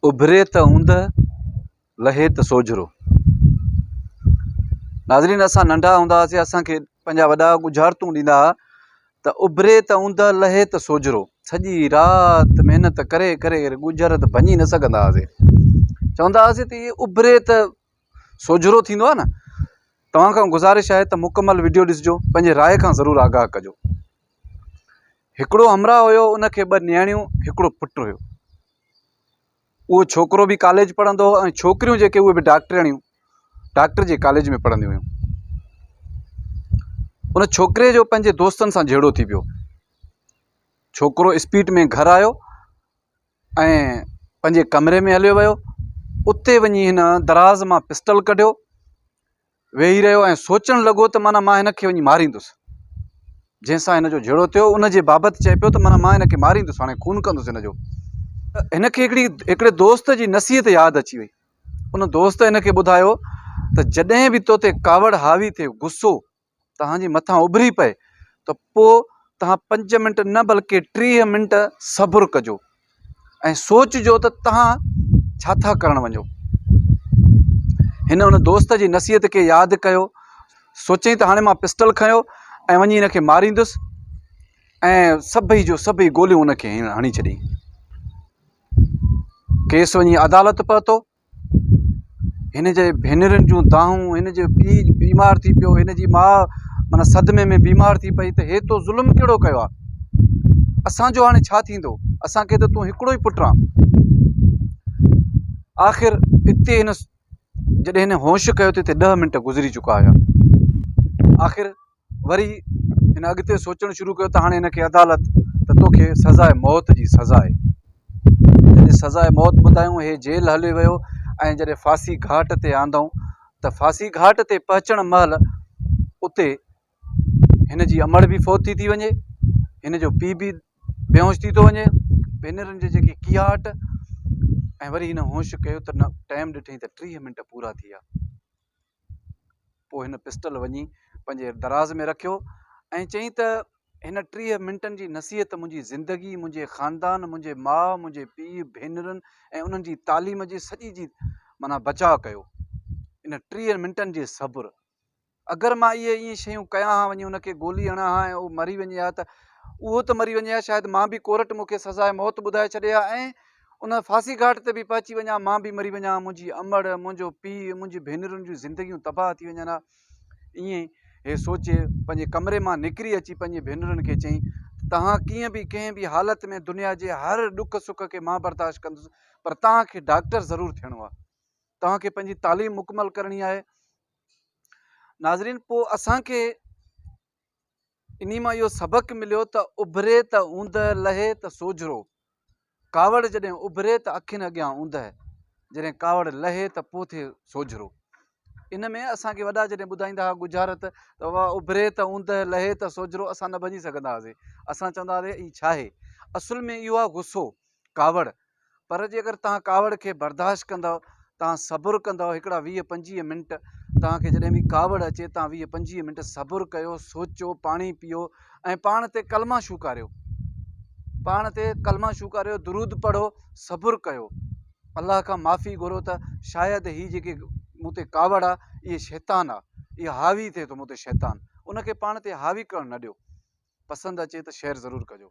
उभरे त ऊंद लहे त सोजरो। नाज़रीन, असां नंढा हूंदा हुआसीं, असांखे पंहिंजा वॾा गुजारतूं ॾींदा हुआ त उभरे त ऊंद लहे त सोजरो। सॼी राति महिनत करे करे गुजर त भञी न सघंदा हुआसीं। चवंदा हुआसीं त इहे उभरे त सोजरो थींदो आहे न। तव्हां खां गुज़ारिश आहे त मुकमल वीडियो ॾिसिजो, पंहिंजे राय खां ज़रूरु आगाह कजो। हिकिड़ो हमरा हुयो, उनखे ॿ न्याणियूं, हिकिड़ो पुटु हुयो। उहो छोकिरो बि कॉलेज पढ़ंदो हो ऐं छोकिरियूं जेके उहे बि डॉक्टर जे कॉलेज में पढ़ंदियूं हुयूं। उन छोकिरे जो पंहिंजे दोस्तनि सां झेड़ो थी पियो। छोकिरो स्पीड में घर आयो ऐं पंहिंजे कमरे में हलियो वियो। उते वञी हिन दराज़ मां पिस्टल कढियो, वेही रहियो ऐं सोचणु लॻो त माना मां हिनखे वञी मारींदुसि। जंहिंसां हिन जो झेड़ो थियो उन जे बाबति चए पियो त माना मां हिनखे मारींदुसि, हाणे खून कंदुसि हिन जो। हिनखे हिकिड़े दोस्त जी नसीहत यादि अची वई। उन दोस्त हिनखे ॿुधायो त जॾहिं बि तो ते कावड़ हावी थिए, गुस्सो तव्हांजे मथां उभरी पए, त पोइ तव्हां 5 मिंट न बल्कि 30 मिंट सब्र कजो ऐं सोचिजो त तव्हां छा था करणु वञो। हिन उन दोस्त जी नसीहत खे यादि कयो, सोचई त हाणे मां पिस्टल खयो ऐं वञी हिनखे मारींदुसि, ऐं सभई गोलियूं हुनखे हणी छॾियईं। केस वञी अदालत पहुतो। हिन जे भेनरुनि जूं दाहूं, हिन जो पीउ बीमार थी पियो, हिन जी माउ माना सदमे में बीमार थी पई त हे तो ज़ुल्म कहिड़ो कयो आहे, असांजो हाणे छा थींदो, असांखे त तूं हिकिड़ो ई पुटु आहे। आख़िर हिते जॾहिं हिन होश कयो त हिते 10 मिंट गुज़री चुका हुया। आख़िर वरी हिन अॻिते सोचणु शुरू कयो त हाणे हिनखे अदालत त तोखे सज़ाए मौत जी सज़ा आहे। जॾहिं सज़ाए मौत ॿुधायूं, हे जेल हली वियो ऐं जॾहिं फांसी घाट ते आंदऊं त फांसी घाट ते पहुचण महिल उते हिन जी अमड़ बि फौत थी वञे, हिन जो पीउ बि बेहोश थी थो वञे, भेनरुनि जी जेकी कीहाट, ऐं वरी हिन होश कयो त न, टाइम ॾिठईं त 30 मिंट पूरा थी विया। पोइ हिन पिस्टल वञी पंहिंजे दराज़ में रखियो ऐं चयईं त हिन 30 मिंटनि जी नसीहत मुंहिंजी ज़िंदगी, मुंहिंजे ख़ानदान, मुंहिंजे माउ, मुंहिंजे पीउ, भेनरुनि ऐं उन्हनि जी तालीम जी सॼी जी माना बचाव कयो। इन 30 मिंटनि जे सब्र, अगरि मां इहे शयूं कयां हा, वञी हुनखे गोली हणां हा ऐं उहो मरी वञे हा, त उहो त मरी वञे हा, शायदि मां बि कोर्ट मूंखे सज़ाए मौत ॿुधाए छॾे हा ऐं उन फांसी घाट ते बि पहुची वञा, मां बि मरी वञा, मुंहिंजी अमड़, मुंहिंजो पीउ, मुंहिंजी भेनरुनि जूं ज़िंदगियूं तबाह थी वञनि हा। ईअं हे सोचे पंहिंजे कमरे मां निकिरी अची पंहिंजे भेनरुनि खे चयईं, तव्हां कीअं बि कंहिं बि हालत में दुनिया जे हर ॾुख सुख खे मां बर्दाश्त कंदुसि, पर तव्हांखे डॉक्टर ज़रूरु थियणो आहे, तव्हांखे पंहिंजी तालीम मुकमल करणी आहे। नाज़रीन, पोइ असांखे इन मां इहो सबक़ु मिलियो त उभरे त ऊंद लहे त सोजरो। कावड़ जॾहिं उभरे त अखियुनि अॻियां ऊंद, जॾहिं कावड़ लहे त पोइ थिए सोजरो। इन में असांखे वॾा जॾहिं ॿुधाईंदा हुआ गुजारत त वाह, उभरे त ऊंद लहे त सोजरो, असां न भञी सघंदा हुआसीं। असां चवंदा हुआसीं ई छा आहे, असुल में इहो आहे गुस्सो, कावड़। पर जे अगरि तव्हां कावड़ खे बर्दाश्त कंदव, तव्हां सब्र कंदव, हिकिड़ा 20-25 मिंट तव्हांखे जॾहिं बि कावड़ अचे, तव्हां 20-25 मिंट सब्र कयो, सोचो, पाणी पीओ ऐं पाण ते कलमा शूकारियो, दुरूद पढ़ो, सब्र कयो, अलाह खां माफ़ी घुरो त शायदि ही जेके मूं ते कावड़ आहे, इहे शैतान आहे, इहा हावी थिए थो मूं ते शैतान, उनखे पाण ते हावी करणु न ॾियो। पसंदि अचे त शेयर ज़रूरु कजो।